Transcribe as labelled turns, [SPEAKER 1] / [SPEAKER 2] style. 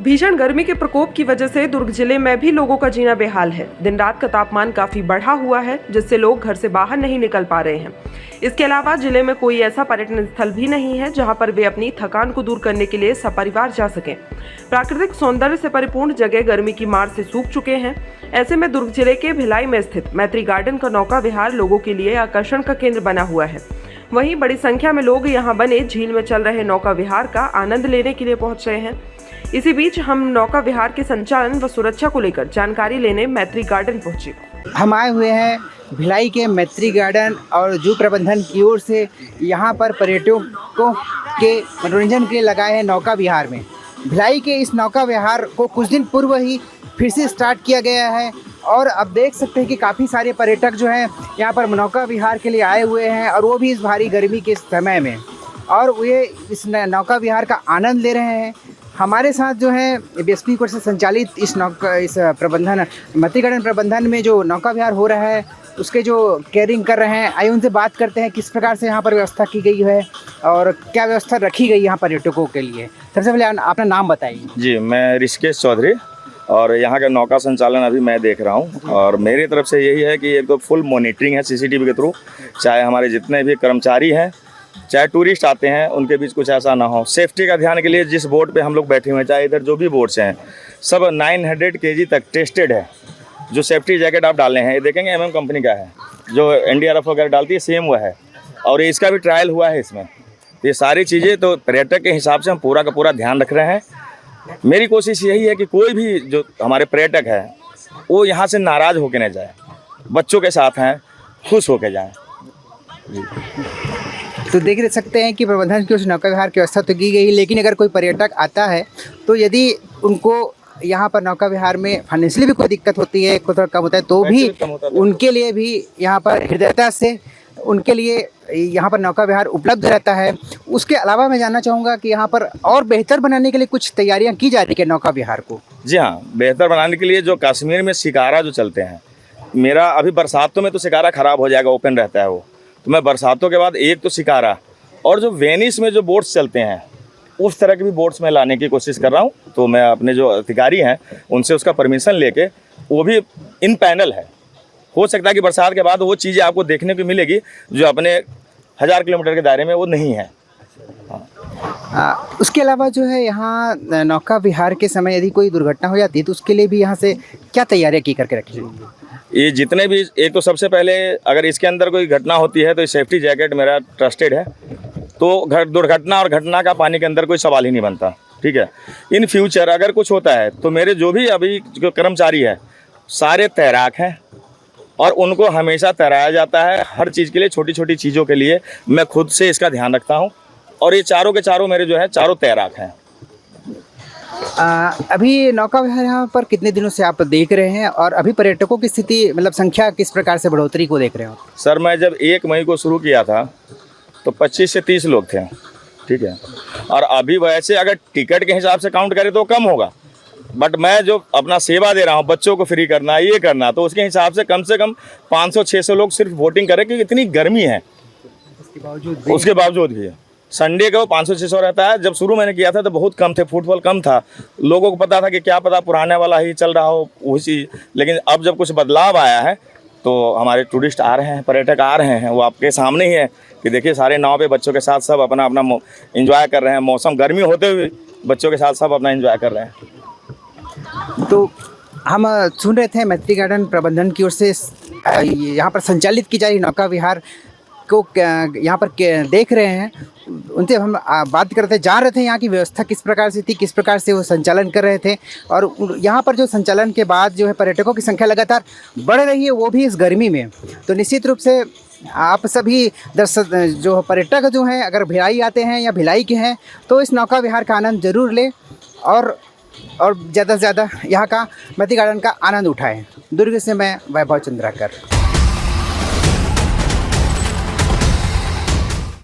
[SPEAKER 1] भीषण गर्मी के प्रकोप की वजह से दुर्ग जिले में भी लोगों का जीना बेहाल है। दिन रात का तापमान काफी बढ़ा हुआ है, जिससे लोग घर से बाहर नहीं निकल पा रहे हैं। इसके अलावा जिले में कोई ऐसा पर्यटन स्थल भी नहीं है जहां पर वे अपनी थकान को दूर करने के लिए सपरिवार जा सकें। प्राकृतिक सौंदर्य से परिपूर्ण जगह गर्मी की मार से सूख चुके हैं। ऐसे में दुर्ग जिले के भिलाई में स्थित मैत्री गार्डन का नौका विहार लोगों के लिए आकर्षण का केंद्र बना हुआ है। वहीं बड़ी संख्या में लोग यहां बने झील में चल रहे नौका विहार का आनंद लेने के लिए पहुंच रहे हैं। इसी बीच हम नौका विहार के संचालन व सुरक्षा को लेकर जानकारी लेने मैत्री गार्डन पहुंचे।
[SPEAKER 2] हम आए हुए हैं भिलाई के मैत्री गार्डन और जू प्रबंधन की ओर से यहाँ पर पर्यटकों के मनोरंजन के लिए लगाए हैं नौका विहार में। भिलाई के इस नौका विहार को कुछ दिन पूर्व ही फिर से स्टार्ट किया गया है और अब देख सकते हैं कि काफ़ी सारे पर्यटक जो हैं यहाँ पर नौका विहार के लिए आए हुए हैं और वो भी इस भारी गर्मी के समय में, और वे इस नौका विहार का आनंद ले रहे हैं। हमारे साथ जो है बीएसपी कोर्स से संचालित इस प्रबंधन मैत्री गार्डन प्रबंधन में जो नौका विहार हो रहा है उसके जो केयरिंग कर रहे हैं, आइए उनसे बात करते हैं किस प्रकार से यहाँ पर व्यवस्था की गई है और क्या व्यवस्था रखी गई यहाँ पर्यटकों के लिए। सबसे पहले अपना नाम बताइए।
[SPEAKER 3] जी, मैं ऋषिकेश चौधरी और यहाँ का नौका संचालन अभी मैं देख रहा हूँ और मेरी तरफ से यही है कि एक तो फुल मॉनिटरिंग है सीसीटीवी के थ्रू, चाहे हमारे जितने भी कर्मचारी हैं चाहे टूरिस्ट आते हैं उनके बीच कुछ ऐसा ना हो। सेफ्टी का ध्यान के लिए जिस बोट पे हम लोग बैठे हुए हैं, चाहे इधर जो भी बोट्स हैं सब 900 kg तक टेस्टेड है। जो सेफ्टी जैकेट आप डाले हैं ये देखेंगे MM कंपनी का है, जो NDRF वगैरह डालती है सेम वो है और इसका भी ट्रायल हुआ है इसमें। ये सारी चीज़ें तो पर्यटक के हिसाब से हम पूरा का पूरा ध्यान रख रहे हैं। मेरी कोशिश यही है कि कोई भी जो हमारे पर्यटक है वो यहाँ से नाराज़ होकर न जाए, बच्चों के साथ हैं खुश होकर जाएँ।
[SPEAKER 2] तो देख सकते हैं कि प्रबंधन की उस नौका विहार की व्यवस्था तो की गई, लेकिन अगर कोई पर्यटक आता है तो यदि उनको यहाँ पर नौका विहार में फाइनेंशियली भी कोई दिक्कत होती है, कुछ कम होता है तो भी उनके लिए भी यहाँ पर हृदयता से उनके लिए यहाँ पर नौका विहार उपलब्ध रहता है। उसके अलावा मैं जानना चाहूँगा कि यहाँ पर और बेहतर बनाने के लिए कुछ तैयारियाँ की जा रही है नौका विहार को।
[SPEAKER 3] जी हाँ, बेहतर बनाने के लिए जो कश्मीर में शिकारा जो चलते हैं, मेरा अभी बरसातों में तो शिकारा ख़राब हो जाएगा, ओपन रहता है वो, तो मैं बरसातों के बाद एक तो शिकारा और जो वेनिस में जो बोट्स चलते हैं उस तरह के भी बोट्स में लाने की कोशिश कर रहा हूँ। तो मैं अपने जो अधिकारी हैं उनसे उसका परमिशन लेके वो भी इन पैनल है, हो सकता है कि बरसात के बाद वो चीज़ें आपको देखने को मिलेगी जो अपने 1000 किलोमीटर के दायरे में वो नहीं है।
[SPEAKER 2] उसके अलावा जो है यहाँ नौका विहार के समय यदि कोई दुर्घटना हो जाती है तो उसके लिए भी यहाँ से क्या तैयारियाँ की करके रखी जाएंगी?
[SPEAKER 3] ये जितने भी, एक तो सबसे पहले अगर इसके अंदर कोई घटना होती है तो सेफ्टी जैकेट मेरा ट्रस्टेड है, तो दुर्घटना और घटना का पानी के अंदर कोई सवाल ही नहीं बनता। ठीक है, इन फ्यूचर अगर कुछ होता है तो मेरे जो भी अभी जो कर्मचारी है सारे तैराक हैं और उनको हमेशा तैराया जाता है। हर चीज़ के लिए, छोटी छोटी चीज़ों के लिए मैं खुद से इसका ध्यान रखता हूँ और ये चारों के चारों मेरे जो है चारों तैराक हैं।
[SPEAKER 2] अभी नौका विहार यहाँ पर कितने दिनों से आप देख रहे हैं और अभी पर्यटकों की स्थिति मतलब संख्या किस प्रकार से बढ़ोतरी को देख रहे हो?
[SPEAKER 3] सर, मैं जब 1 मई को शुरू किया था तो 25 से 30 लोग थे। ठीक है, और अभी वैसे अगर टिकट के हिसाब से काउंट करें तो कम होगा, बट मैं जो अपना सेवा दे रहा हूँ, बच्चों को फ्री करना, ये करना, तो उसके हिसाब से कम 500-600 लोग सिर्फ वोटिंग करें क्योंकि इतनी गर्मी है। उसके बावजूद भी संडे को 500-600 रहता है। जब शुरू मैंने किया था तो बहुत कम थे, फुटबॉल कम था, लोगों को पता था कि क्या पता पुराने वाला ही चल रहा हो उसी। लेकिन अब जब कुछ बदलाव आया है तो हमारे टूरिस्ट आ रहे हैं, पर्यटक आ रहे हैं, वो आपके सामने ही है कि देखिए सारे नाव पे बच्चों के साथ सब अपना अपना एंजॉय कर रहे हैं। मौसम गर्मी होते हुए बच्चों के साथ सब अपना एंजॉय कर रहे हैं।
[SPEAKER 2] तो हम सुन रहे थे मैत्री गार्डन प्रबंधन की ओर से यहाँ पर संचालित की जा रही नौका विहार को यहाँ पर देख रहे हैं, उनसे हम बात कर रहे थे, जान रहे थे यहाँ की व्यवस्था किस प्रकार से थी, किस प्रकार से वो संचालन कर रहे थे और यहाँ पर जो संचालन के बाद जो है पर्यटकों की संख्या लगातार बढ़ रही है, वो भी इस गर्मी में। तो निश्चित रूप से आप सभी दर्शक जो पर्यटक जो हैं अगर भिलाई आते हैं या भिलाई के हैं तो इस नौका विहार का आनंद ज़रूर लें और ज़्यादा से ज़्यादा यहाँ का मैत्री गार्डन का आनंद उठाएँ। दुर्ग से मैं वैभव चंद्राकर।